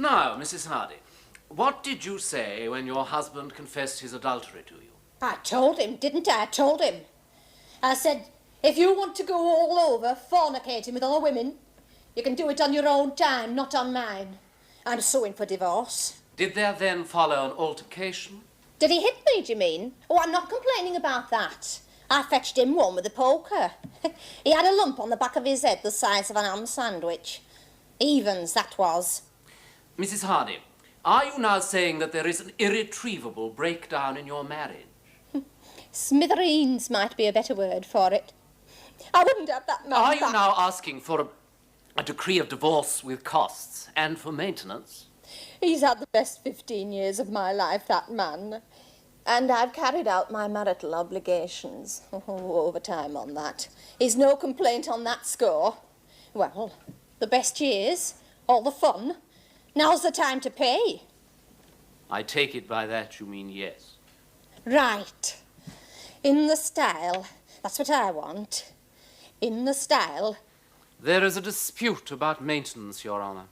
Now, Mrs. Hardy, what did you say when your husband confessed his adultery to you? I told him, didn't I? I told him. I said, if you want to go all over fornicating with other women, you can do it on your own time, not on mine. I'm suing for divorce. Did there then follow an altercation? Did he hit me, do you mean? Oh, I'm not complaining about that. I fetched him one with a poker. He had a lump on the back of his head the size of an ham sandwich. Evens, that was. Mrs. Hardy, are you now saying that there is an irretrievable breakdown in your marriage? Smithereens might be a better word for it. I wouldn't have that man Are you back. now asking for a decree of divorce with costs and for maintenance? He's had the best 15 years of my life, that man. And I've carried out my marital obligations. Oh, overtime on that. He's no complaint on that score. Well, the best years, all the fun. Now's the time to pay. I take it by that you mean yes. Right. In the style. That's what I want. In the style. There is a dispute about maintenance, Your Honour.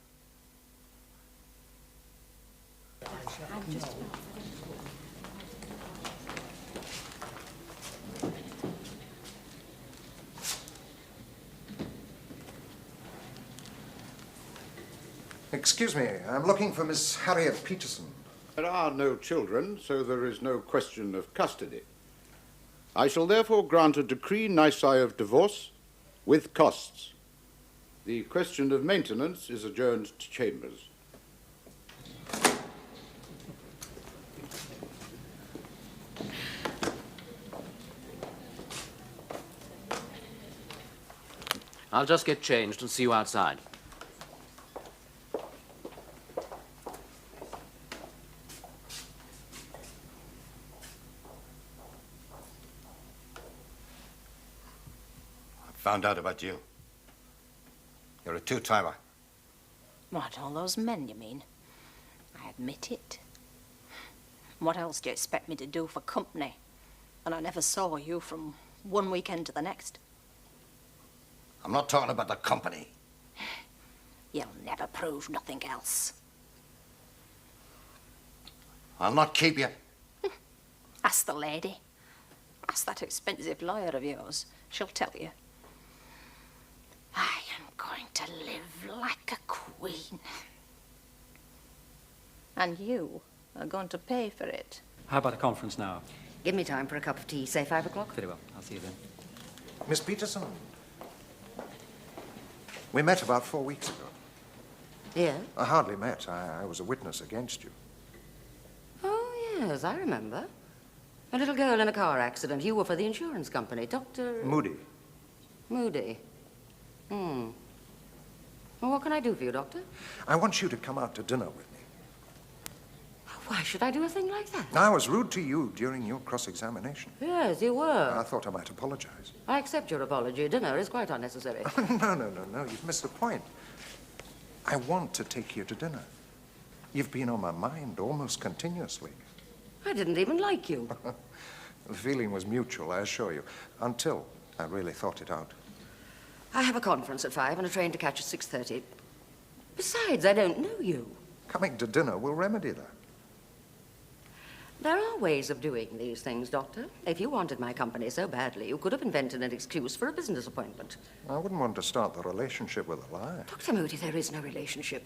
Excuse me, I'm looking for Miss Harriet Peterson. There are no children, so there is no question of custody. I shall therefore grant a decree nisi of divorce with costs. The question of maintenance is adjourned to chambers. I'll just get changed and see you outside. Found out about you. You're a two-timer. What, all those men, you mean? I admit it. What else do you expect me to do for company? And I never saw you from one weekend to the next. I'm not talking about the company. You'll never prove nothing else. I'll not keep you. Ask the lady. Ask that expensive lawyer of yours. She'll tell you. I am going to live like a queen. And you are going to pay for it. How about a conference now? Give me time for a cup of tea. Say 5 o'clock? Very well. I'll see you then. Miss Peterson, we met about 4 weeks ago. Yeah? I hardly met. I was a witness against you. Oh, yes, I remember. A little girl in a car accident. You were for the insurance company. Dr. Moody. Moody. Well, what can I do for you, Doctor? I want you to come out to dinner with me. Why should I do a thing like that? I was rude to you during your cross-examination. Yes, you were. I thought I might apologize. I accept your apology. Dinner is quite unnecessary. No. You've missed the point. I want to take you to dinner. You've been on my mind almost continuously. I didn't even like you. The feeling was mutual, I assure you, until I really thought it out. I have a conference at 5 and a train to catch at 6:30. Besides, I don't know you. Coming to dinner will remedy that. There are ways of doing these things, Doctor. If you wanted my company so badly, you could have invented an excuse for a business appointment. I wouldn't want to start the relationship with a lie. Dr. Moody, there is no relationship.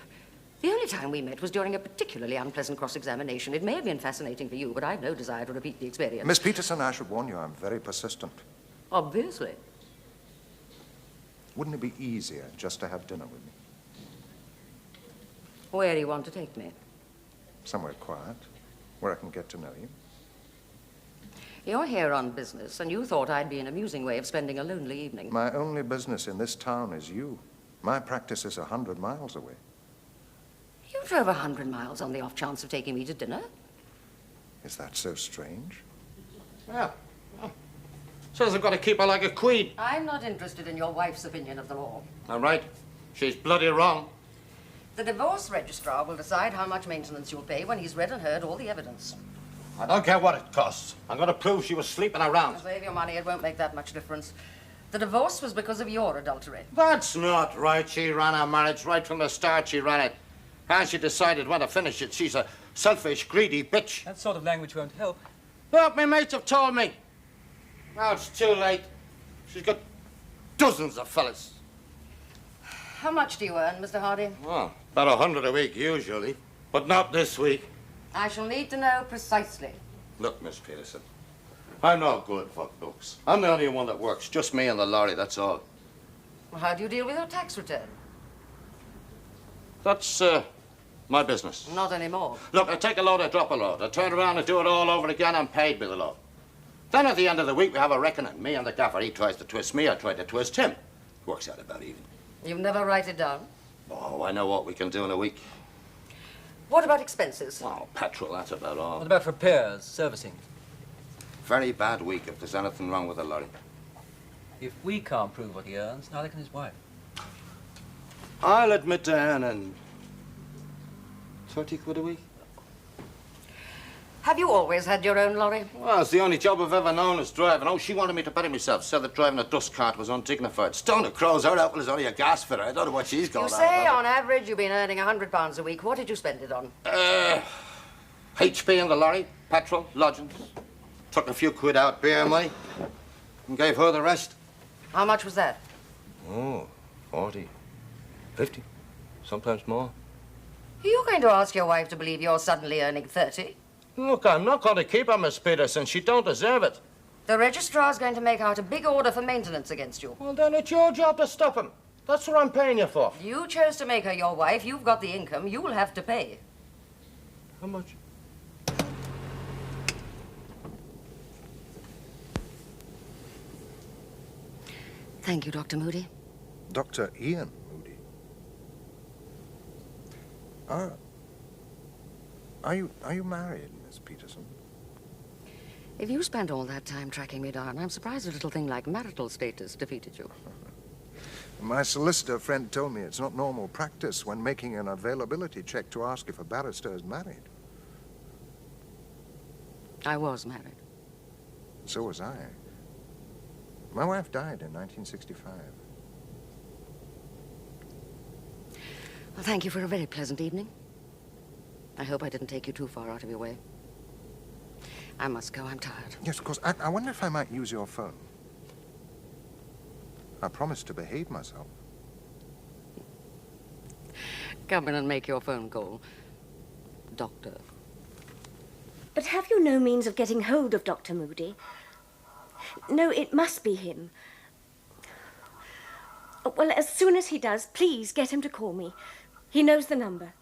The only time we met was during a particularly unpleasant cross-examination. It may have been fascinating for you, but I've no desire to repeat the experience. Miss Peterson, I should warn you, I'm very persistent. Obviously. Wouldn't it be easier just to have dinner with me? Where do you want to take me? Somewhere quiet, where I can get to know you. You're here on business, and you thought I'd be an amusing way of spending a lonely evening. My only business in this town is you. My practice is 100 miles away. You drove 100 miles on the off chance of taking me to dinner? Is that so strange? Yeah. Says I've got to keep her like a queen. I'm not interested in your wife's opinion of the law. I'm right. She's bloody wrong. The divorce registrar will decide how much maintenance you'll pay when he's read and heard all the evidence. I don't care what it costs. I'm going to prove she was sleeping around. Save your money, it won't make that much difference. The divorce was because of your adultery. That's not right. She ran our marriage right from the start. She ran it. How she decided when to finish it, she's a selfish, greedy bitch. That sort of language won't help. Look, my mates have told me. Now it's too late. She's got dozens of fellas. How much do you earn, Mr. Hardy? Well, about 100 a week, usually. But not this week. I shall need to know precisely. Look, Miss Peterson, I'm no good for books. I'm the only one that works. Just me and the lorry, that's all. Well, how do you deal with your tax return? That's, my business. Not anymore. Look, I take a load, I drop a load. I turn around and do it all over again. I'm paid by the load. Then at the end of the week, we have a reckoning. Me and the gaffer, he tries to twist me, I try to twist him. Works out about even. You never write it down? Oh, I know what we can do in a week. What about expenses? Oh, petrol, that's about all. What about repairs, servicing? Very bad week if there's anything wrong with the lorry. If we can't prove what he earns, neither can his wife. I'll admit to earning 30 quid a week. Have you always had your own lorry? Well, it's the only job I've ever known as driving. Oh, she wanted me to bury myself. Said that driving a dust cart was undignified. Stone of crows, her outfit is only a gas fitter. I don't know what she's got. You say on average you've been earning £100 a week. What did you spend it on? HP in the lorry, petrol, lodgings. Took a few quid out, BMI, and gave her the rest. How much was that? Oh, 40, 50, sometimes more. Are you going to ask your wife to believe you're suddenly earning 30? Look, I'm not going to keep her, Miss Peterson. She don't deserve it. The registrar's going to make out a big order for maintenance against you. Well, then it's your job to stop him. That's what I'm paying you for. You chose to make her your wife. You've got the income. You'll have to pay. How much? Thank you, Dr. Moody. Dr. Ian Moody. Are you married, Miss Peterson? If you spent all that time tracking me down, I'm surprised a little thing like marital status defeated you. My solicitor friend told me it's not normal practice when making an availability check to ask if a barrister is married. I was married. So was I. My wife died in 1965. Well, thank you for a very pleasant evening. I hope I didn't take you too far out of your way. I must go. I'm tired. Yes, of course. I wonder if I might use your phone. I promised to behave myself. Come in and make your phone call, Doctor. But have you no means of getting hold of Dr. Moody? No, it must be him. Well, as soon as he does, please get him to call me. He knows the number.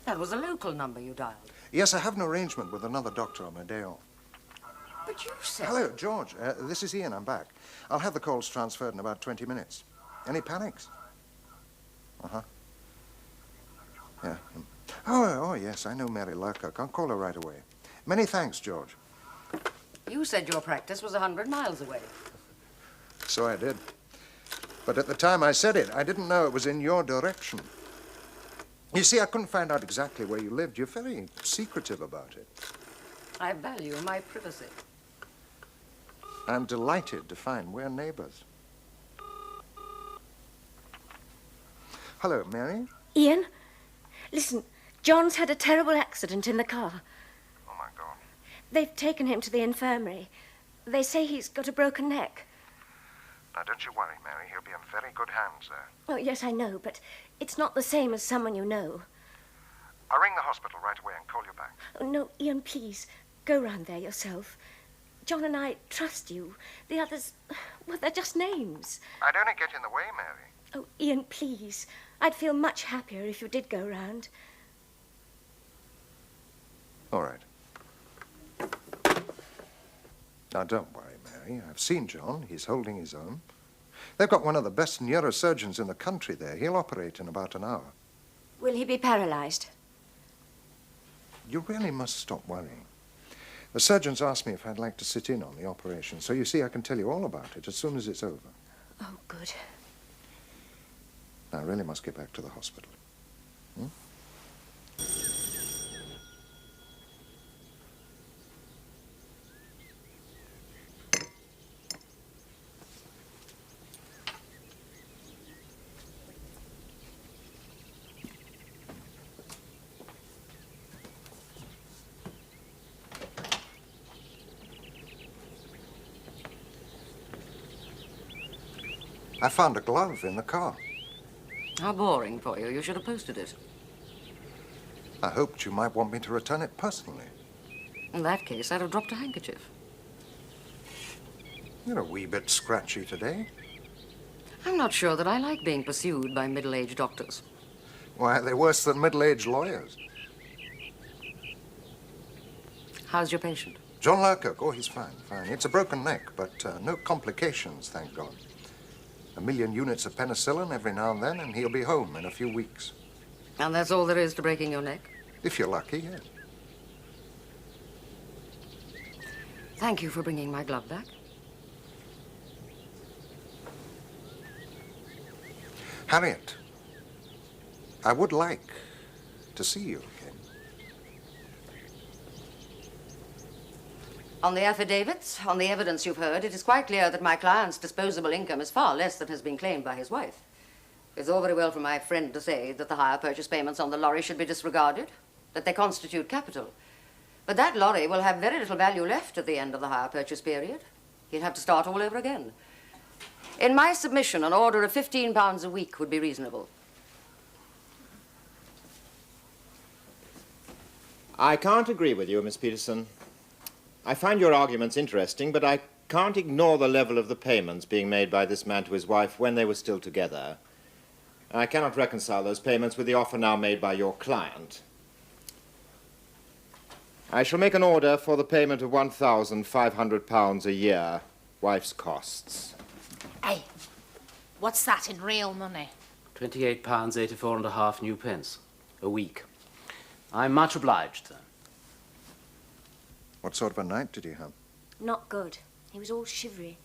That was a local number you dialed. Yes, I have an arrangement with another doctor on my day off. But you said... Hello, George. This is Ian. I'm back. I'll have the calls transferred in about 20 minutes. Any panics? Uh-huh. Yeah. Oh, yes, I know Mary Lockwood. I'll call her right away. Many thanks, George. You said your practice was 100 miles away. So I did. But at the time I said it, I didn't know it was in your direction. You see, I couldn't find out exactly where you lived. You're very secretive about it. I value my privacy. I'm delighted to find we're neighbors. Hello, Mary. Ian, listen, John's had a terrible accident in the car. Oh, my God. They've taken him to the infirmary. They say he's got a broken neck. Now, don't you worry, Mary. He'll be in very good hands there. Oh, yes, I know, but it's not the same as someone you know. I'll ring the hospital right away and call you back. Oh, no, Ian, please, go round there yourself. John and I trust you. The others, well, they're just names. I'd only get in the way, Mary. Oh, Ian, please. I'd feel much happier if you did go round. All right. Now, don't worry, Mary. I've seen John. He's holding his own. They've got one of the best neurosurgeons in the country there. He'll operate in about an hour. Will he be paralyzed? You really must stop worrying. The surgeons asked me if I'd like to sit in on the operation, so you see I can tell you all about it as soon as it's over. Oh, good. I really must get back to the hospital. Hmm? I found a glove in the car. How boring for you. You should have posted it. I hoped you might want me to return it personally. In that case, I'd have dropped a handkerchief. You're a wee bit scratchy today. I'm not sure that I like being pursued by middle-aged doctors. Why, they're worse than middle-aged lawyers. How's your patient? John Lurcock, oh, he's fine, fine. It's a broken neck, but no complications, thank God. 1 million units of penicillin every now and then, and he'll be home in a few weeks. And that's all there is to breaking your neck? If you're lucky, yes. Thank you for bringing my glove back. Harriet, I would like to see you again. On the affidavits, on the evidence you've heard, it is quite clear that my client's disposable income is far less than has been claimed by his wife. It's all very well for my friend to say that the hire purchase payments on the lorry should be disregarded, that they constitute capital. But that lorry will have very little value left at the end of the hire purchase period. He'd have to start all over again. In my submission, an order of £15 a week would be reasonable. I can't agree with you, Miss Peterson. I find your arguments interesting, but I can't ignore the level of the payments being made by this man to his wife when they were still together. I cannot reconcile those payments with the offer now made by your client. I shall make an order for the payment of £1,500 a year, wife's costs. Hey, what's that in real money? £28.84.5 new pence a week. I'm much obliged, sir. What sort of a night did he have? Not good. He was all shivery.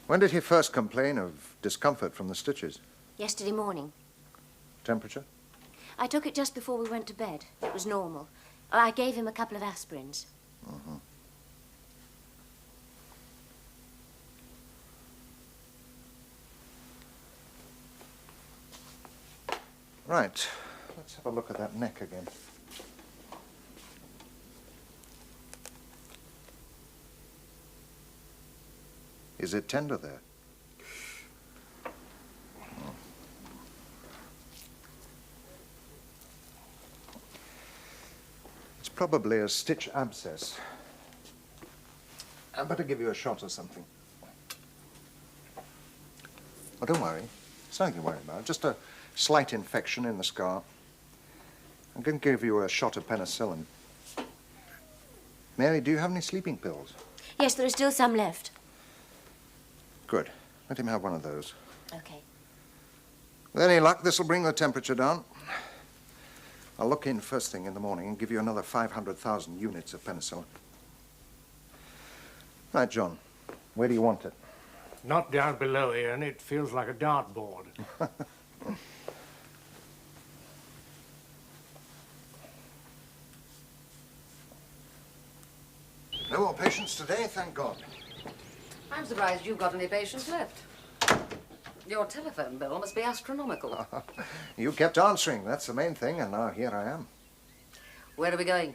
When did he first complain of discomfort from the stitches? Yesterday morning. Temperature? I took it just before we went to bed. It was normal. I gave him a couple of aspirins. Mm-hmm. Right. Let's have a look at that neck again. Is it tender there? It's probably a stitch abscess. I'd better give you a shot or something. Oh, don't worry. It's nothing to worry about. Just a slight infection in the scar. I'm going to give you a shot of penicillin. Mary, do you have any sleeping pills? Yes, there are still some left. Good. Let him have one of those. Okay. With any luck, this will bring the temperature down. I'll look in first thing in the morning and give you another 500,000 units of penicillin. Right, John. Where do you want it? Not down below here, and it feels like a dartboard. No more patients today, thank God. I'm surprised you've got any patients left. Your telephone bill must be astronomical. You kept answering, that's the main thing, and now here I am. Where are we going?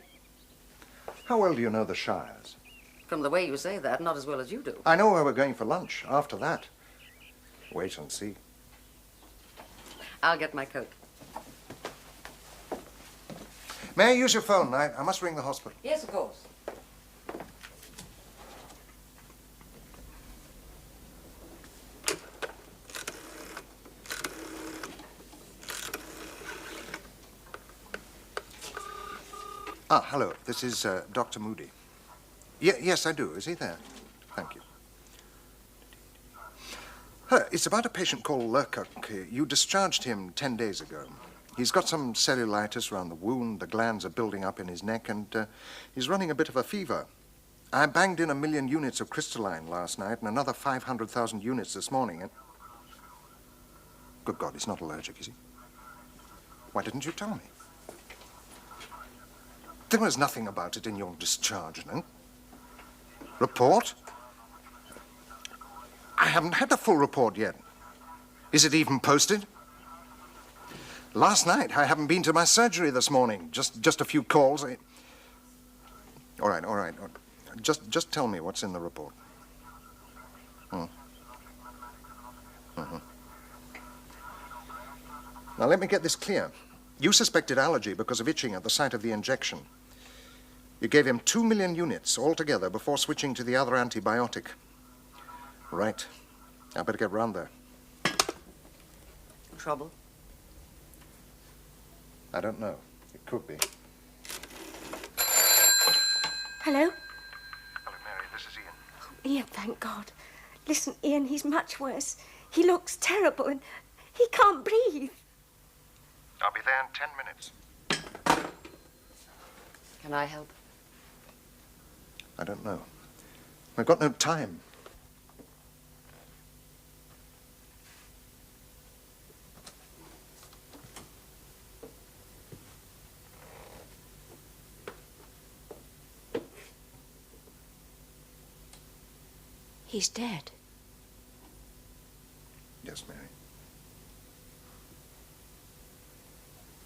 How well do you know the Shires? From the way you say that, not as well as you do. I know where we're going for lunch. After that, wait and see. I'll get my coat. May I use your phone? I must ring the hospital. Yes, of course. Ah, hello. This is Dr. Moody. Yes, I do. Is he there? Thank you. It's about a patient called Lurcock. You discharged him 10 days ago. He's got some cellulitis around the wound. The glands are building up in his neck, and he's running a bit of a fever. I banged in 1 million units of crystalline last night and another 500,000 units this morning. And... Good God, he's not allergic, is he? Why didn't you tell me? There was nothing about it in your discharge, no? Report? I haven't had the full report yet. Is it even posted? Last night, I haven't been to my surgery this morning. Just a few calls. All right. Just tell me what's in the report. Now, let me get this clear. You suspected allergy because of itching at the site of the injection. You gave him 2 million units altogether before switching to the other antibiotic. Right. I better get round there. Trouble? I don't know. It could be. Hello? Hello, Mary. This is Ian. Oh, Ian, thank God. Listen, Ian, he's much worse. He looks terrible and he can't breathe. I'll be there in 10 minutes. Can I help? I don't know. We've got no time. He's dead. Yes, Mary.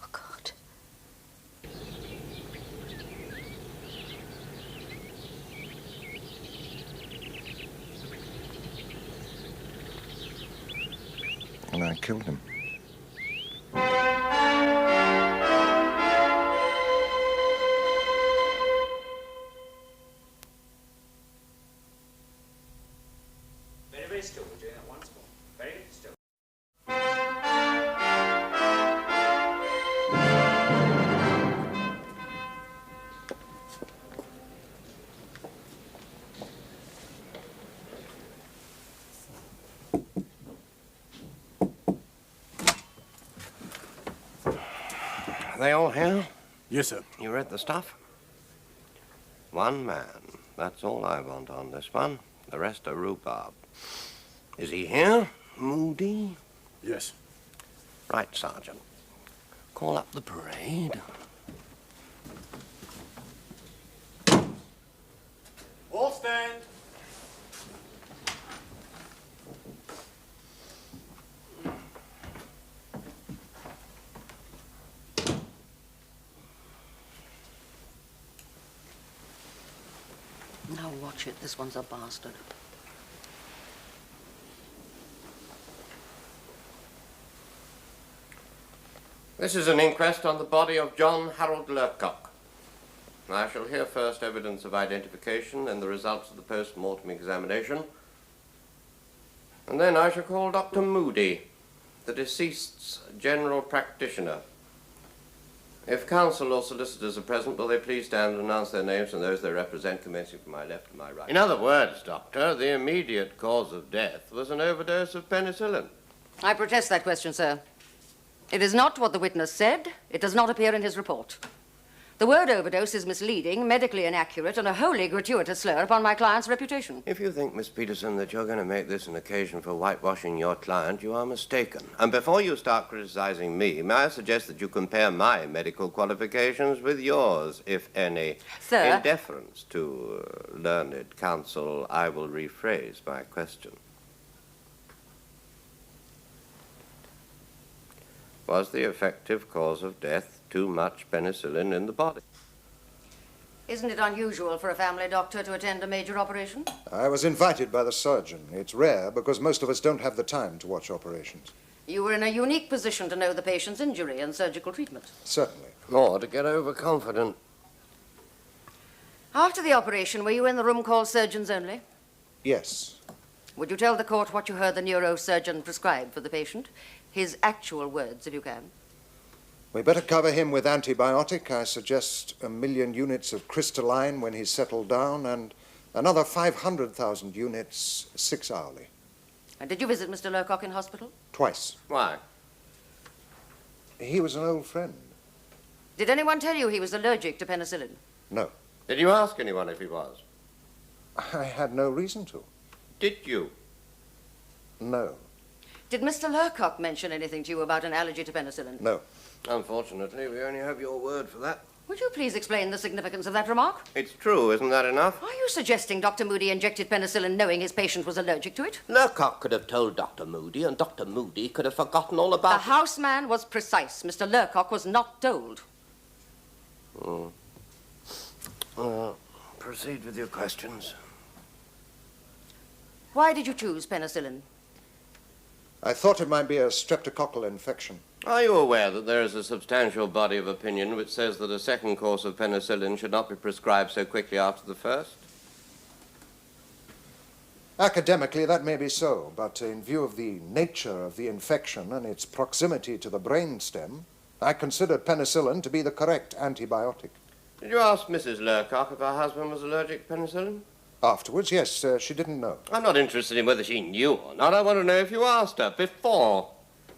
Oh, God. And I killed him. Very, very still, would you? Once more. Very still. Are they all here? Yes, sir. You read the stuff? One man. That's all I want on this one. The rest are rhubarb. Is he here? Moody? Yes. Right, Sergeant. Call up the parade. All stand. Now watch it. This one's a bastard. This is an inquest on the body of John Harold Lurcock. I shall hear first evidence of identification, then the results of the post-mortem examination. And then I shall call Dr. Moody, the deceased's general practitioner. If counsel or solicitors are present, will they please stand and announce their names and those they represent, commencing from my left to my right? In other words, Doctor, the immediate cause of death was an overdose of penicillin. I protest that question, sir. It is not what the witness said. It does not appear in his report. The word overdose is misleading, medically inaccurate, and a wholly gratuitous slur upon my client's reputation. If you think, Miss Peterson, that you're going to make this an occasion for whitewashing your client, you are mistaken. And before you start criticizing me, may I suggest that you compare my medical qualifications with yours, if any. Sir? In deference to learned counsel, I will rephrase my question. Was the effective cause of death too much penicillin in the body? Isn't it unusual for a family doctor to attend a major operation? I was invited by the surgeon. It's rare because most of us don't have the time to watch operations. You were in a unique position to know the patient's injury and surgical treatment. Certainly. Or to get overconfident. After the operation, were you in the room called surgeons only? Yes. Would you tell the court what you heard the neurosurgeon prescribe for the patient? His actual words, if you can. We better cover him with antibiotic. I suggest 1 million units of crystalline when he's settled down and another 500,000 units 6 hourly. And did you visit Mr. Lurcock in hospital? Twice. Why? He was an old friend. Did anyone tell you he was allergic to penicillin? No. Did you ask anyone if he was? I had no reason to. Did you? No. Did Mr. Lurcock mention anything to you about an allergy to penicillin? No. Unfortunately, we only have your word for that. Would you please explain the significance of that remark? It's true, isn't that enough? Are you suggesting Dr. Moody injected penicillin knowing his patient was allergic to it? Lurcock could have told Dr. Moody, and Dr. Moody could have forgotten all about The houseman was precise. Mr. Lurcock was not told. Proceed with your questions. Why did you choose penicillin? I thought it might be a streptococcal infection. Are you aware that there is a substantial body of opinion which says that a second course of penicillin should not be prescribed so quickly after the first? Academically, that may be so, but in view of the nature of the infection and its proximity to the brainstem, I consider penicillin to be the correct antibiotic. Did you ask Mrs. Lurcock if her husband was allergic to penicillin? Afterwards, yes, she didn't know. I'm not interested in whether she knew or not. I want to know if you asked her before.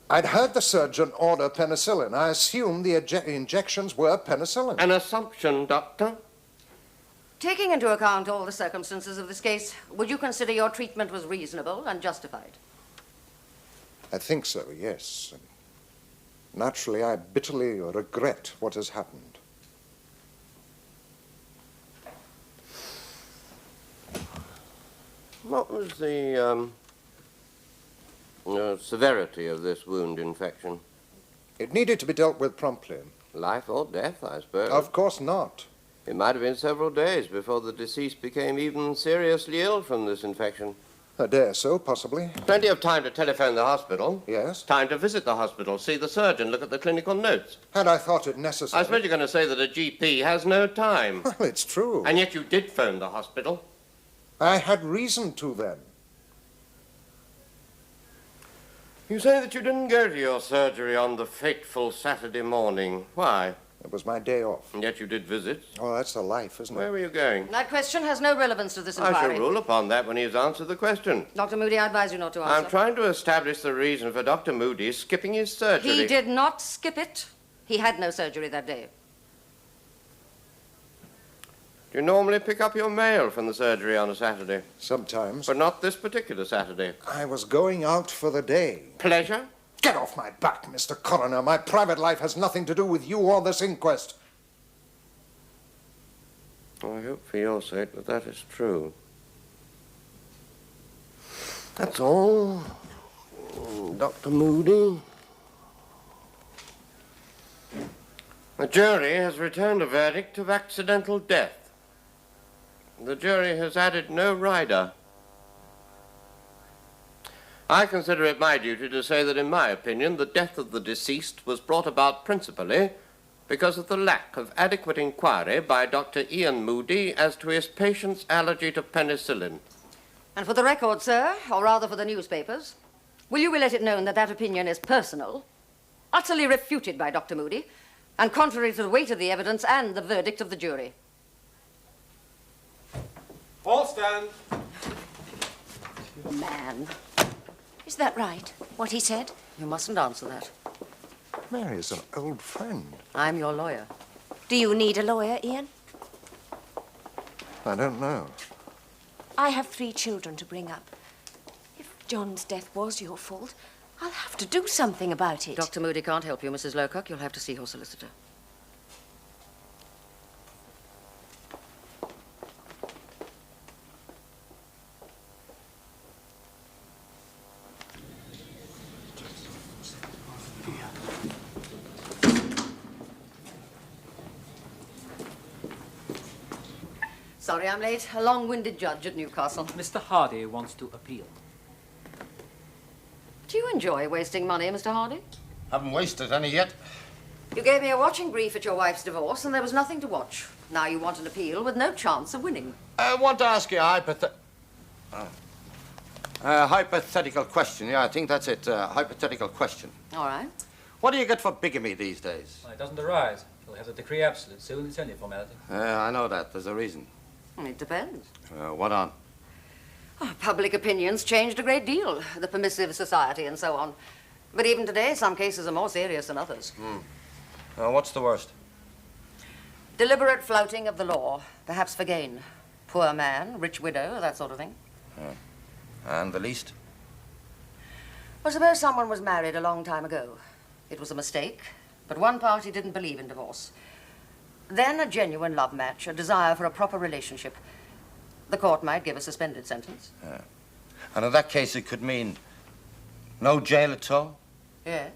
I'd heard the surgeon order penicillin. I assumed the injections were penicillin. An assumption, Doctor? Taking into account all the circumstances of this case, would you consider your treatment was reasonable and justified? I think so, yes. Naturally, I bitterly regret what has happened. What was the severity of this wound infection? It needed to be dealt with promptly. Life or death, I suppose. Of course not. It might have been several days before the deceased became even seriously ill from this infection. A day or so, possibly. Plenty of time to telephone the hospital. Yes? Time to visit the hospital, see the surgeon, look at the clinical notes. Had I thought it necessary... I suppose you're going to say that a GP has no time. Well, it's true. And yet you did phone the hospital. I had reason to then. You say that you didn't go to your surgery on the fateful Saturday morning. Why? It was my day off. And yet you did visit. Oh, that's the life, isn't it? Where were you going? That question has no relevance to this I inquiry. shall rule upon that when he has answered the question. Dr. Moody, I advise you not to answer. I'm trying to establish the reason for Dr. Moody skipping his surgery. He did not skip it. He had no surgery that day. Do you normally pick up your mail from the surgery on a Saturday? Sometimes. But not this particular Saturday. I was going out for the day. Pleasure? Get off my back, Mr. Coroner. My private life has nothing to do with you or this inquest. I hope for your sake that that is true. That's all, Dr. Moody. The jury has returned a verdict of accidental death. The jury has added no rider. I consider it my duty to say that, in my opinion, the death of the deceased was brought about principally because of the lack of adequate inquiry by Dr. Ian Moody as to his patient's allergy to penicillin. And for the record, sir, or rather for the newspapers, will you let it known that that opinion is personal, utterly refuted by Dr. Moody, and contrary to the weight of the evidence and the verdict of the jury? All stand. Man. Is that right, what he said? You mustn't answer that. Mary is an old friend. I'm your lawyer. Do you need a lawyer, Ian? I don't know. I have 3 children to bring up. If John's death was your fault, I'll have to do something about it. Dr. Moody can't help you, Mrs. Lurcock. You'll have to see your solicitor. Sorry I'm late. A long-winded judge at Newcastle. Mr. Hardy wants to appeal. Do you enjoy wasting money, Mr. Hardy? Haven't wasted any yet. You gave me a watching brief at your wife's divorce, and there was nothing to watch. Now you want an appeal with no chance of winning. I want to ask you a hypothetical question. Yeah, I think that's it. Hypothetical question. All right. What do you get for bigamy these days? Well, it doesn't arise. You'll have the decree absolute soon. It's only a formality. I know that. There's a reason. It depends. What on? Oh, public opinion's changed a great deal. The permissive society and so on. But even today, some cases are more serious than others. What's the worst? Deliberate flouting of the law, perhaps for gain. Poor man, rich widow, that sort of thing. And the least? Well, suppose someone was married a long time ago. It was a mistake, but one party didn't believe in divorce. Then a genuine love match, a desire for a proper relationship. The court might give a suspended sentence. And in that case, it could mean no jail at all? Yeah.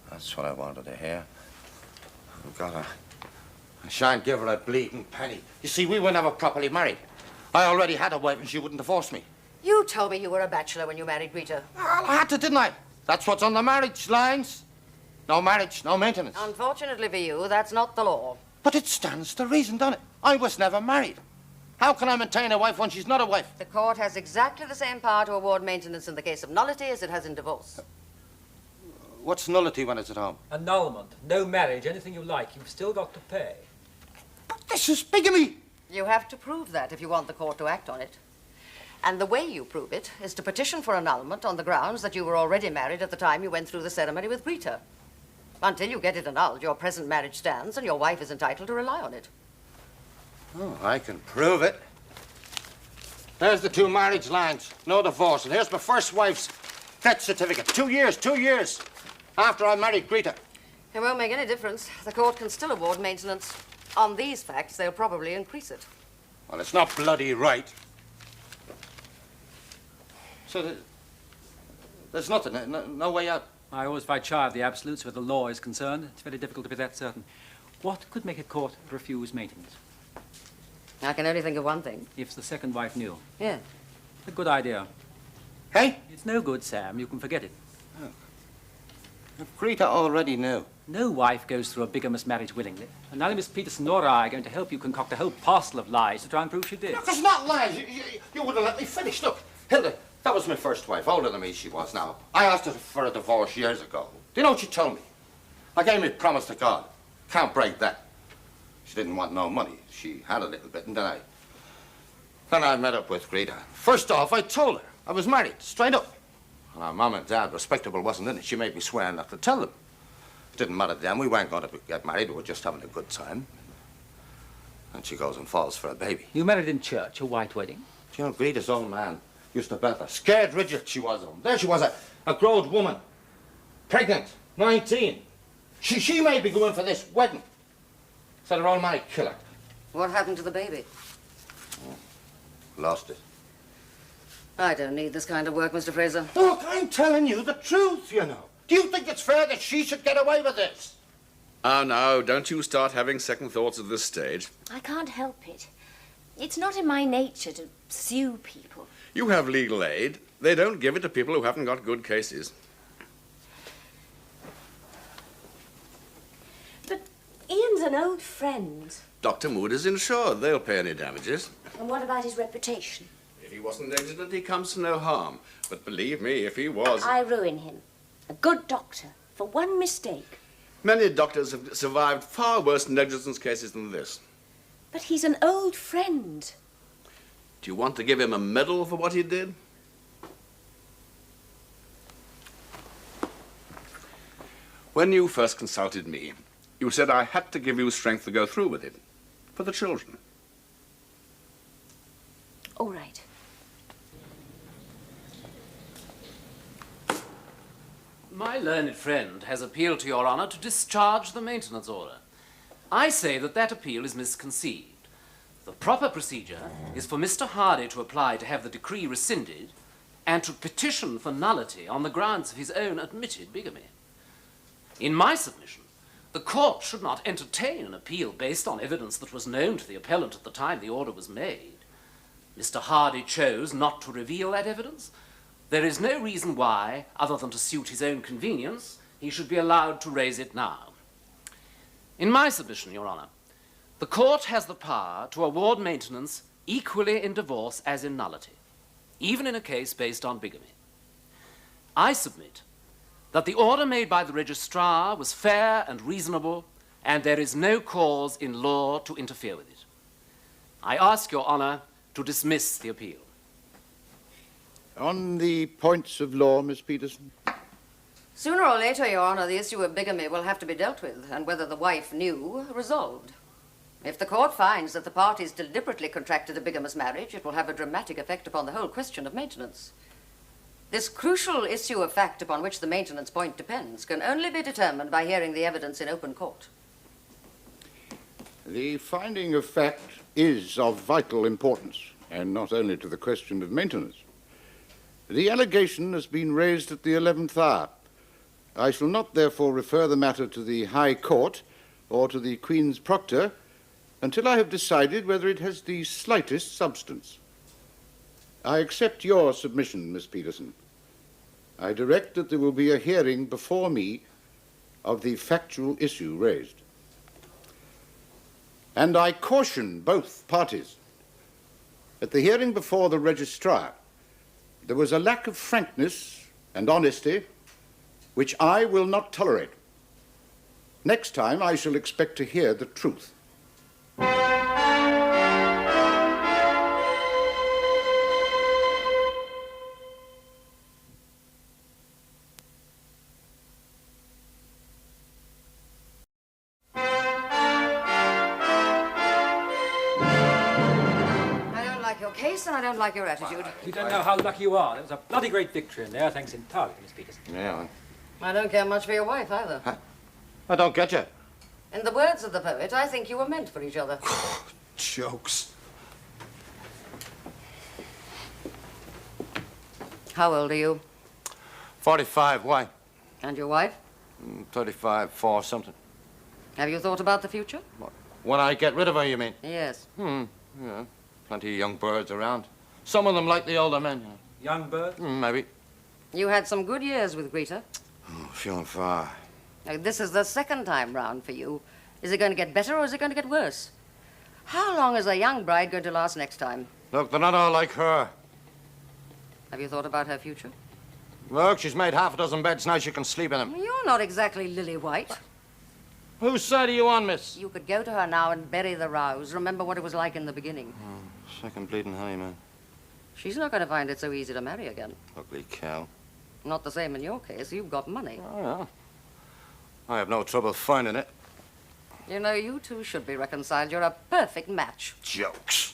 That's what I wanted to hear. We've got her. I shan't give her a bleeding penny. You see, we were never properly married. I already had a wife and she wouldn't divorce me. You told me you were a bachelor when you married Rita. Well, I had to, didn't I? That's what's on the marriage lines. No marriage, no maintenance. Unfortunately for you, that's not the law. But it stands to reason, doesn't it? I was never married. How can I maintain a wife when she's not a wife? The court has exactly the same power to award maintenance in the case of nullity as it has in divorce. What's nullity when it's at home? Annulment. No marriage, anything you like. You've still got to pay. But this is bigamy. You have to prove that if you want the court to act on it. And the way you prove it is to petition for annulment on the grounds that you were already married at the time you went through the ceremony with Rita. Until you get it annulled, your present marriage stands and your wife is entitled to rely on it. Oh, I can prove it. There's the 2 marriage lines. No divorce. And here's my first wife's death certificate. 2 years after I married Rita. It won't make any difference. The court can still award maintenance. On these facts, they'll probably increase it. Well, it's not bloody right. So there's nothing, no way out. I always fight shy of the absolutes where the law is concerned. It's very difficult to be that certain. What could make a court refuse maintenance? I can only think of one thing. If the second wife knew. Yeah. A good idea. Hey? It's no good, Sam. You can forget it. Oh. If Rita already knew. No wife goes through a bigamous marriage willingly. And neither Miss Peterson nor I are going to help you concoct a whole parcel of lies to try and prove she did. Look, it's not lies. You wouldn't let me finish. Look, Hilda, that was my first wife, older than me she was now. I asked her for a divorce years ago. Do you know what she told me? I gave me a promise to God. Can't break that. She didn't want no money. She had a little bit, and then I met up with Rita. First off, I told her I was married, straight up. And our mom and dad, respectable, wasn't in it. She made me swear not to tell them. It didn't matter to them. We weren't going to get married. We were just having a good time. And she goes and falls for a baby. You married in church, a white wedding? Do you know, Rita's old man used to bet her. Scared rigid she was of him. There she was, a grown woman. Pregnant, 19. She made me go in for this wedding. Said her old man would kill her. What happened to the baby? Lost it. I don't need this kind of work, Mr. Fraser. Look, I'm telling you the truth, you know. Do you think it's fair that she should get away with this? Oh, no, don't you start having second thoughts at this stage. I can't help it. It's not in my nature to sue people. You have legal aid. They don't give it to people who haven't got good cases. But Ian's an old friend. Dr. Mood is insured. They'll pay any damages. And what about his reputation? If he wasn't negligent, he comes to no harm. But believe me, if he was... I ruin him. A good doctor, for one mistake. Many doctors have survived far worse negligence cases than this. But he's an old friend. Do you want to give him a medal for what he did? When you first consulted me, you said I had to give you strength to go through with it. For the children. All right. My learned friend has appealed to Your Honour to discharge the maintenance order. I say that that appeal is misconceived. The proper procedure is for Mr. Hardy to apply to have the decree rescinded and to petition for nullity on the grounds of his own admitted bigamy. In my submission, the court should not entertain an appeal based on evidence that was known to the appellant at the time the order was made. Mr. Hardy chose not to reveal that evidence. There is no reason why, other than to suit his own convenience, he should be allowed to raise it now. In my submission, Your Honour, the court has the power to award maintenance equally in divorce as in nullity, even in a case based on bigamy. I submit that the order made by the registrar was fair and reasonable, and there is no cause in law to interfere with it. I ask Your Honour to dismiss the appeal. On the points of law, Miss Peterson? Sooner or later, Your Honour, the issue of bigamy will have to be dealt with, and whether the wife knew, resolved. If the court finds that the parties deliberately contracted a bigamous marriage, it will have a dramatic effect upon the whole question of maintenance. This crucial issue of fact upon which the maintenance point depends can only be determined by hearing the evidence in open court. The finding of fact is of vital importance, and not only to the question of maintenance. The allegation has been raised at the 11th hour. I shall not therefore refer the matter to the High Court or to the Queen's Proctor until I have decided whether it has the slightest substance. I accept your submission, Miss Peterson. I direct that there will be a hearing before me of the factual issue raised. And I caution both parties. At the hearing before the registrar, there was a lack of frankness and honesty which I will not tolerate. Next time, I shall expect to hear the truth. And I don't like your attitude. You don't know how lucky you are. There was a bloody great victory in there, thanks entirely to Miss Peterson. Yeah. I don't care much for your wife, either. I don't get you. In the words of the poet, I think you were meant for each other. Jokes. How old are you? 45, why? And your wife? 35, 4 something. Have you thought about the future? What? When I get rid of her, you mean? Yes. Yeah. Plenty of young birds around. Some of them like the older men. Young birds? Maybe. You had some good years with Greta. Oh, feeling far. Now, this is the second time round for you. Is it going to get better or is it going to get worse? How long is a young bride going to last next time? Look, they're not all like her. Have you thought about her future? Look, she's made half a dozen beds now she can sleep in them. You're not exactly lily white. Whose side are you on, miss? You could go to her now and bury the rows. Remember what it was like in the beginning. Second bleeding honeymoon. She's not going to find it so easy to marry again. Ugly cow. Not the same in your case. You've got money. Oh, yeah. I have no trouble finding it. You know, you two should be reconciled. You're a perfect match. Jokes.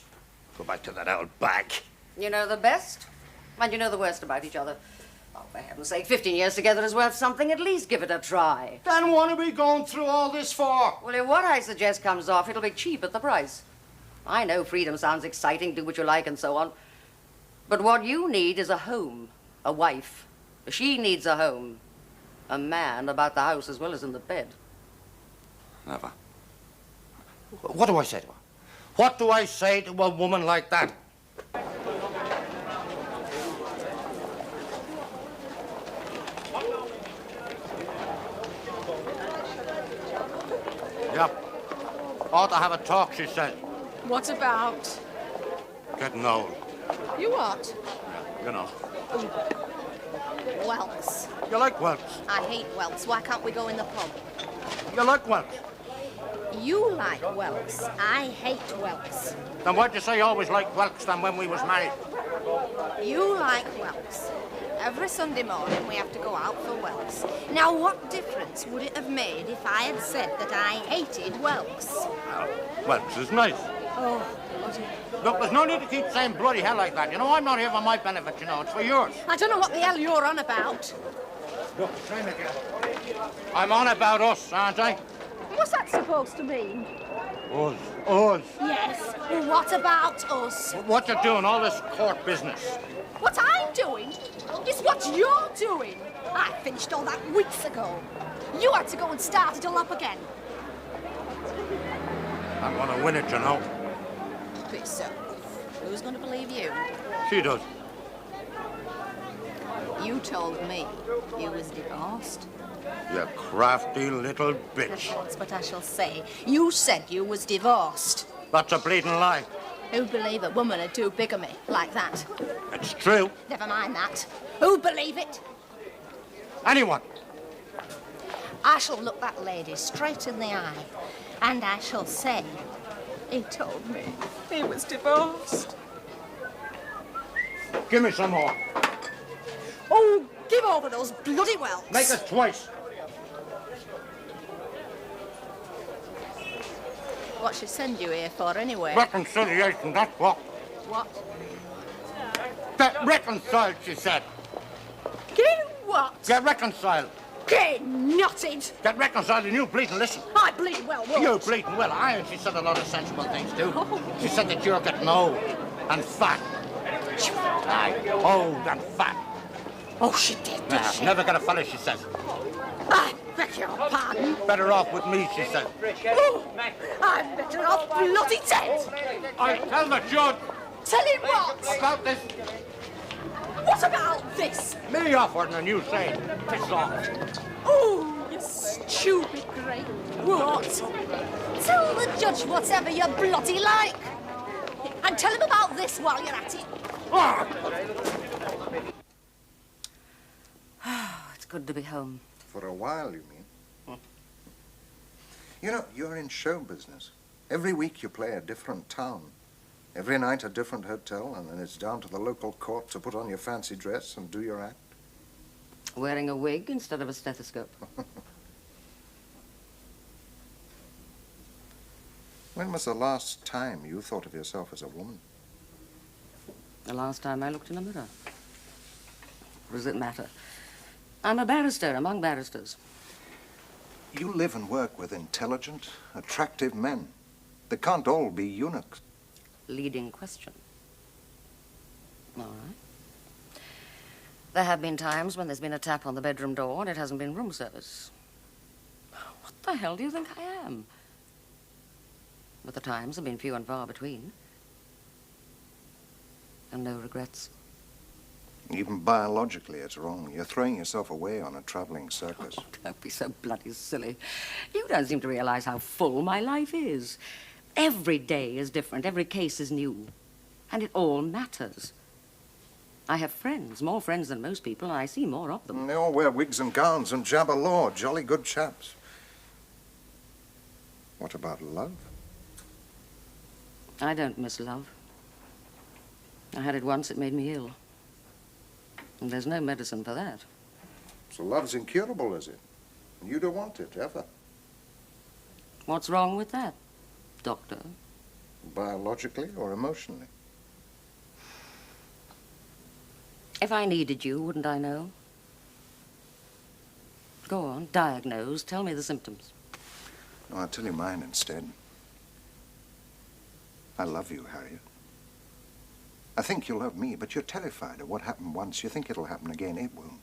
Go back to that old bag. You know the best, and you know the worst about each other. Oh, for heaven's sake, 15 years together is worth something. At least give it a try. Then what are we going through all this for? Well, if what I suggest comes off, it'll be cheap at the price. I know freedom sounds exciting, do what you like and so on. But what you need is a home, a wife. She needs a home. A man about the house as well as in the bed. Never. What do I say to her? What do I say to a woman like that? Yep. Ought to have a talk, she said. What about? Getting old. You what? You know. Whelks. You like whelks? I hate whelks. Why can't we go in the pub? You like whelks? You like whelks. I hate whelks. Then why'd you say you always liked whelks than when we was married? You like whelks. Every Sunday morning we have to go out for whelks. Now, what difference would it have made if I had said that I hated whelks? Well, whelks is nice. Oh, bloody. Look, there's no need to keep saying bloody hell like that. You know, I'm not here for my benefit, you know. It's for yours. I don't know what the hell you're on about. Look, same again. I'm on about us, aren't I? What's that supposed to mean? Us. Us. Yes. Well, what about us? What you doing, all this court business? What I'm doing is what you're doing. I finished all that weeks ago. You had to go and start it all up again. I'm gonna win it, you know. But so, who's going to believe you? She does. You told me you was divorced. You crafty little bitch. That's what I shall say. You said you was divorced. That's a bleeding lie. Who'd believe a woman would do bigamy like that? It's true. Never mind that. Who'd believe it? Anyone. I shall look that lady straight in the eye, and I shall say, he told me he was divorced. Give me some more. Oh, give over those bloody whelks. Make it twice. What she send you here for, anyway? Reconciliation, that's what. What? Get reconciled, she said. Get what? Get reconciled. Get knotted. Get reconciled and you bleeding listen. I bleed well, won't. You bleeding well. And she said a lot of sensible things, too. She said that you're getting old and fat. Aye, old and fat. Oh, she did she? Never get a fella, she says. I beg your pardon. Better off with me, she said. Oh, I'm better off bloody dead. I tell the judge. tell him what? About this. What about this? Me offering a new thing. Piss off. Oh, you stupid great. What? Tell the judge whatever you bloody like. And tell him about this while you're at it. It's good to be home. For a while, you mean? You know, you're in show business. Every week you play a different town. Every night a different hotel, and then it's down to the local court to put on your fancy dress and do your act. Wearing a wig instead of a stethoscope. When was the last time you thought of yourself as a woman? The last time I looked in a mirror. What does it matter? I'm a barrister among barristers. You live and work with intelligent, attractive men. They can't all be eunuchs. Leading question. All right. There have been times when there's been a tap on the bedroom door and it hasn't been room service. What the hell do you think I am? But the times have been few and far between. And no regrets. Even biologically, it's wrong. You're throwing yourself away on a traveling circus. Oh, don't be so bloody silly. You don't seem to realize how full my life is. Every day is different. Every case is new. And it all matters. I have friends, more friends than most people, and I see more of them. And they all wear wigs and gowns and jabber law. Jolly good chaps. What about love? I don't miss love. I had it once, it made me ill. And there's no medicine for that. So love's incurable, is it? And you don't want it, ever. What's wrong with that, doctor? Biologically or emotionally? If I needed you, wouldn't I know? Go on, diagnose, tell me the symptoms. No, I'll tell you mine instead. I love you, Harriet. I think you love me, but you're terrified of what happened once. You think it'll happen again. It won't.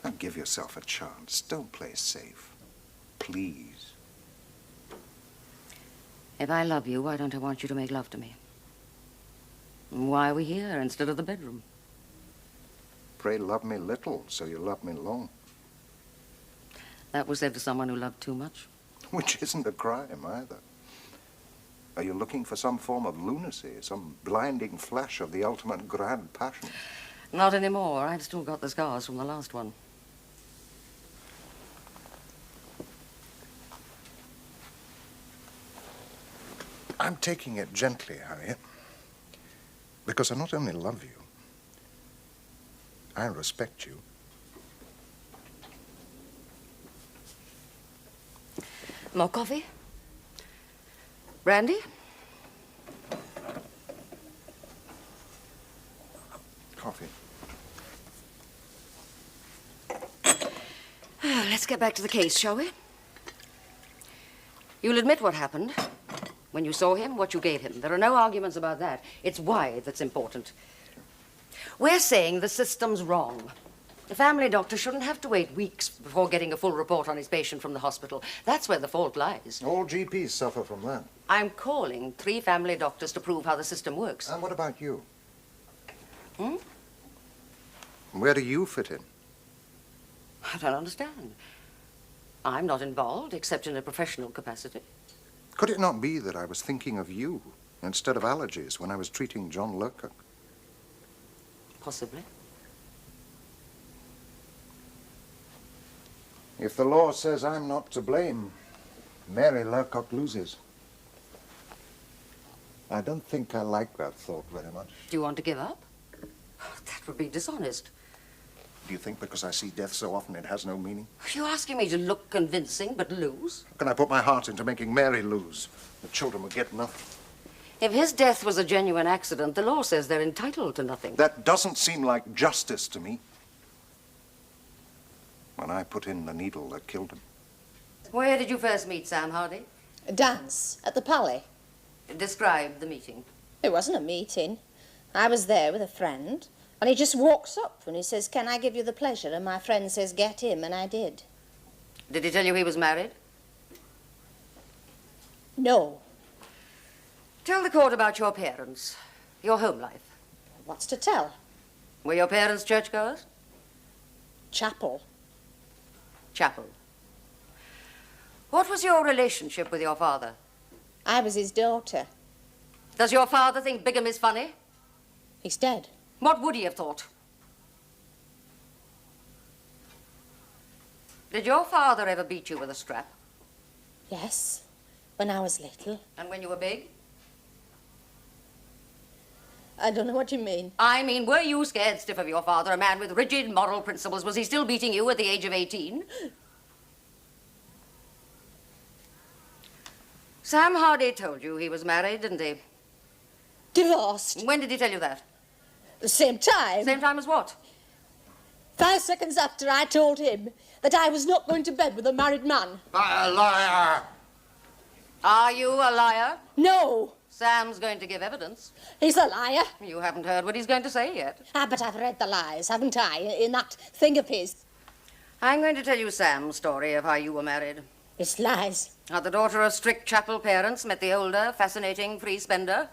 Now give yourself a chance. Don't play safe. Please. If I love you, why don't I want you to make love to me? And why are we here instead of the bedroom? Pray love me little, so you love me long. That was said to someone who loved too much. Which isn't a crime, either. Are you looking for some form of lunacy, some blinding flash of the ultimate grand passion? Not anymore. I've still got the scars from the last one. I'm taking it gently, Harriet, because I not only love you, I respect you. More coffee? Brandy? Coffee. Let's get back to the case, shall we? You'll admit what happened. When you saw him, what you gave him. There are no arguments about that. It's why that's important. We're saying the system's wrong. The family doctor shouldn't have to wait weeks before getting a full report on his patient from the hospital. That's where the fault lies. All GPs suffer from that. I'm calling 3 family doctors to prove how the system works. And what about you? Hmm? Where do you fit in? I don't understand. I'm not involved except in a professional capacity. Could it not be that I was thinking of you instead of allergies when I was treating John Lockwood? Possibly. If the law says I'm not to blame, Mary Lockwood loses. I don't think I like that thought very much. Do you want to give up? That would be dishonest. Do you think because I see death so often it has no meaning? Are you asking me to look convincing but lose? How can I put my heart into making Mary lose? The children will get nothing. If his death was a genuine accident, the law says they're entitled to nothing. That doesn't seem like justice to me. When I put in the needle that killed him. Where did you first meet Sam Hardy? A dance at the Pally. Describe the meeting. It wasn't a meeting. I was there with a friend, and he just walks up and he says, "Can I give you the pleasure?" And my friend says, "Get him," and I did. Did he tell you he was married? No. Tell the court about your parents. Your home life. What's to tell? Were your parents churchgoers? Chapel. Chapel. What was your relationship with your father? I was his daughter. Does your father think bigamy's funny? He's dead. What would he have thought? Did your father ever beat you with a strap? Yes, when I was little. And when you were big? I don't know what you mean. I mean, were you scared stiff of your father, a man with rigid moral principles? Was he still beating you at the age of 18? Sam Hardy told you he was married, didn't he? Divorced. When did he tell you that? The same time. Same time as what? 5 seconds after I told him that I was not going to bed with a married man. A liar! Are you a liar? No. Sam's going to give evidence. He's a liar. You haven't heard what he's going to say yet. Ah, but I've read the lies, haven't I, in that thing of his. I'm going to tell you Sam's story of how you were married. It's lies. How the daughter of strict chapel parents met the older, fascinating free spender.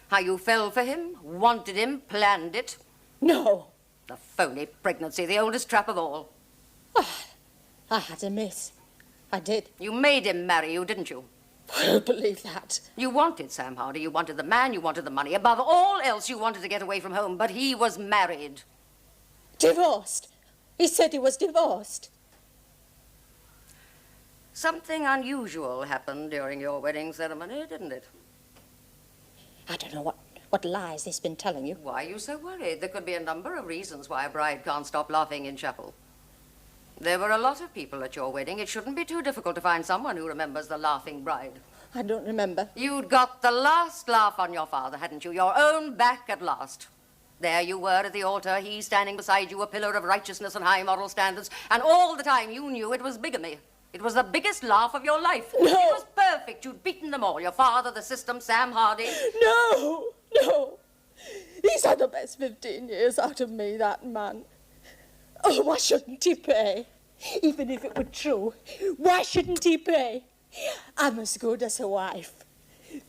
How you fell for him, wanted him, planned it. No. The phony pregnancy, the oldest trap of all. I had a miss. I did. You made him marry you, didn't you? I don't believe that. You wanted Sam Hardy, you wanted the man, you wanted the money. Above all else, you wanted to get away from home, but he was married. Divorced. He said he was divorced. Something unusual happened during your wedding ceremony, didn't it? I don't know what lies he's been telling you. Why are you so worried? There could be a number of reasons why a bride can't stop laughing in chapel. There were a lot of people at your wedding. It shouldn't be too difficult to find someone who remembers the laughing bride. I don't remember. You'd got the last laugh on your father, hadn't you? Your own back at last. There you were at the altar, he standing beside you, a pillar of righteousness and high moral standards, and all the time you knew it was bigamy. It was the biggest laugh of your life. No. It was perfect. You'd beaten them all. Your father, the system, Sam Hardy. No. He's had the best 15 years out of me, that man. Oh, why shouldn't he pay? Even if it were true, why shouldn't he pay? I'm as good as a wife.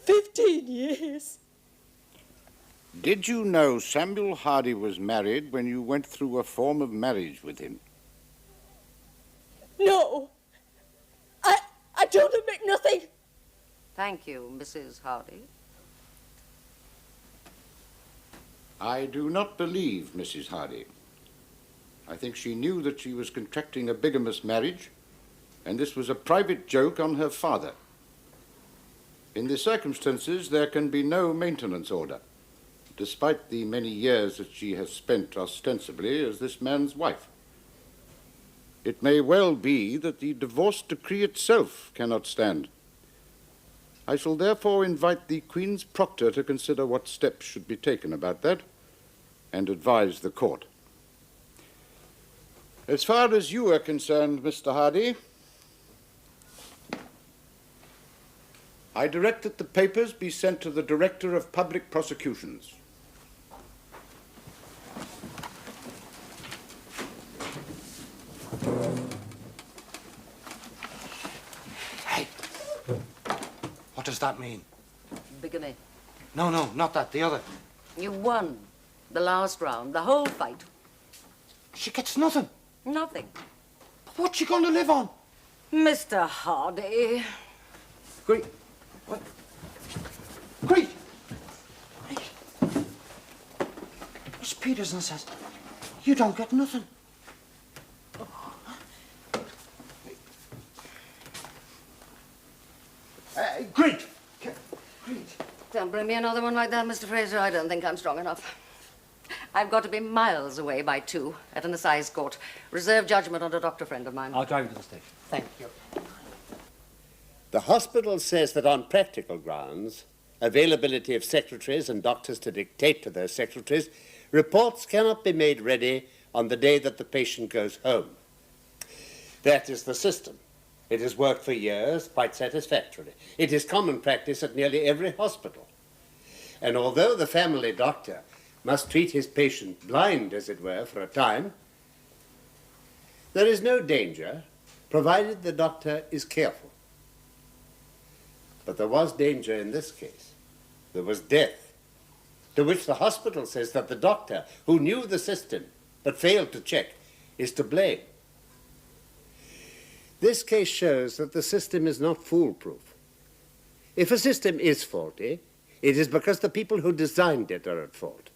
15 years. Did you know Samuel Hardy was married when you went through a form of marriage with him? No. I don't admit nothing. Thank you, Mrs. Hardy. I do not believe Mrs. Hardy. I think she knew that she was contracting a bigamous marriage, and this was a private joke on her father. In the circumstances, there can be no maintenance order, despite the many years that she has spent ostensibly as this man's wife. It may well be that the divorce decree itself cannot stand. I shall therefore invite the Queen's Proctor to consider what steps should be taken about that and advise the court. As far as you are concerned, Mr. Hardy, I direct that the papers be sent to the Director of Public Prosecutions. Hey, what does that mean? Bigamy. No, not that, the other. You won the last round, the whole fight. She gets nothing. Nothing. What's she going to live on? Mr. Hardy. Great. What? Great. Miss Peterson says you don't get nothing. Great. Don't bring me another one like that, Mr. Fraser. I don't think I'm strong enough. I've got to be miles away by 2 at an assize court. Reserve judgment on a doctor friend of mine. I'll drive you to the station. Thank you. The hospital says that on practical grounds, availability of secretaries and doctors to dictate to their secretaries, reports cannot be made ready on the day that the patient goes home. That is the system. It has worked for years quite satisfactorily. It is common practice at nearly every hospital. And although the family doctor must treat his patient blind, as it were, for a time, there is no danger, provided the doctor is careful. But there was danger in this case. There was death. to which the hospital says that the doctor, who knew the system but failed to check, is to blame. This case shows that the system is not foolproof. If a system is faulty, it is because the people who designed it are at fault.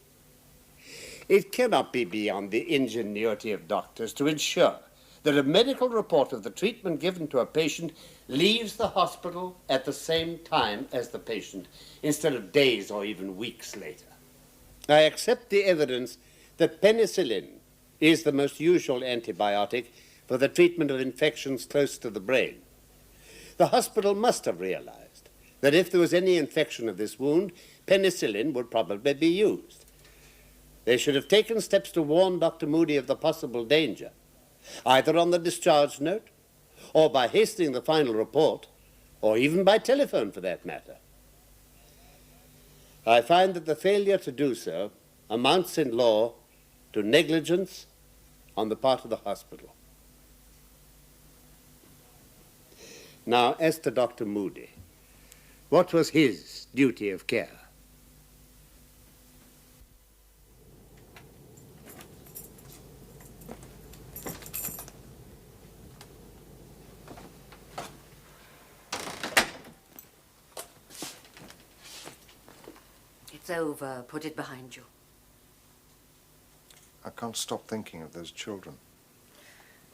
It cannot be beyond the ingenuity of doctors to ensure that a medical report of the treatment given to a patient leaves the hospital at the same time as the patient, instead of days or even weeks later. I accept the evidence that penicillin is the most usual antibiotic for the treatment of infections close to the brain. The hospital must have realized that if there was any infection of this wound, penicillin would probably be used. They should have taken steps to warn Dr. Moody of the possible danger, either on the discharge note, or by hastening the final report, or even by telephone for that matter. I find that the failure to do so amounts in law to negligence on the part of the hospital. Now, as to Dr. Moody, what was his duty of care? It's over. Put it behind you. I can't stop thinking of those children.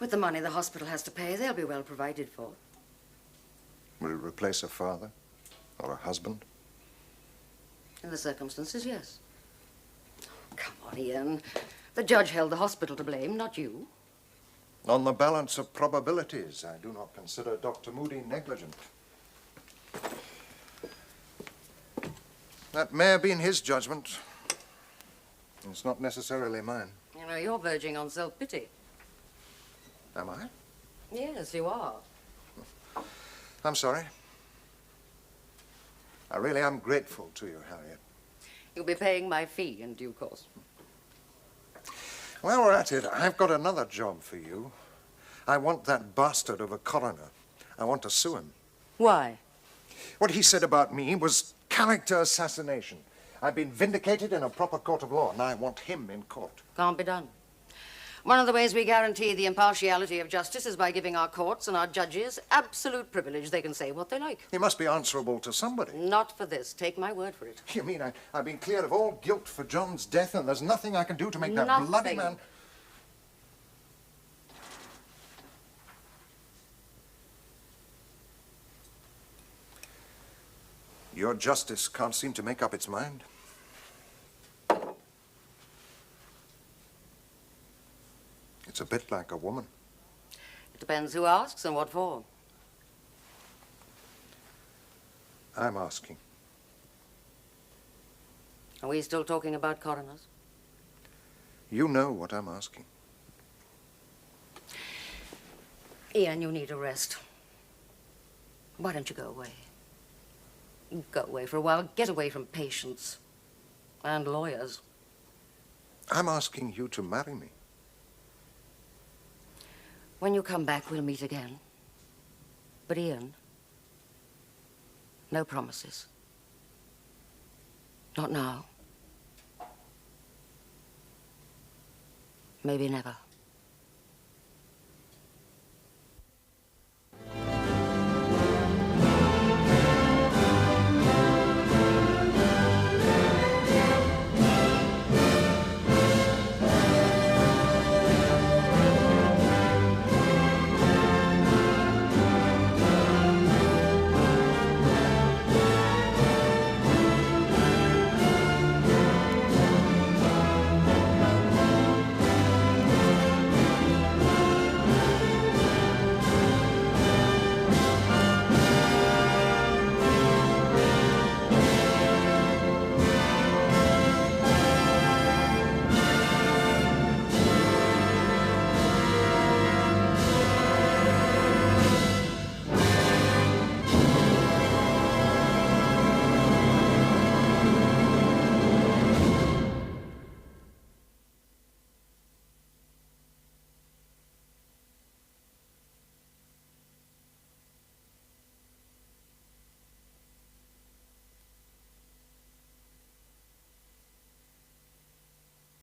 With the money the hospital has to pay, they'll be well provided for. Will it replace a father or a husband? In the circumstances, yes. Oh, come on, Ian. The judge held the hospital to blame, not you. On the balance of probabilities, I do not consider Dr. Moody negligent. That may have been his judgment. It's not necessarily mine. You know, you're verging on self-pity. Am I? Yes, you are. I'm sorry. I really am grateful to you, Harriet. You'll be paying my fee in due course. While we're at it, I've got another job for you. I want that bastard of a coroner. I want to sue him. Why? What he said about me was character assassination. I've been vindicated in a proper court of law, and I want him in court. Can't be done. One of the ways we guarantee the impartiality of justice is by giving our courts and our judges absolute privilege. They can say what they like. He must be answerable to somebody. Not for this. Take my word for it. You mean I've been cleared of all guilt for John's death, and there's nothing I can do to make that Nothing. bloody man... Your justice can't seem to make up its mind. It's a bit like a woman. It depends who asks and what for. I'm asking. Are we still talking about coroners? You know what I'm asking. Ian, you need a rest. Why don't you go away? Go away for a while. Get away from patients and lawyers. I'm asking you to marry me. When you come back, we'll meet again. But Ian, no promises. Not now. Maybe never.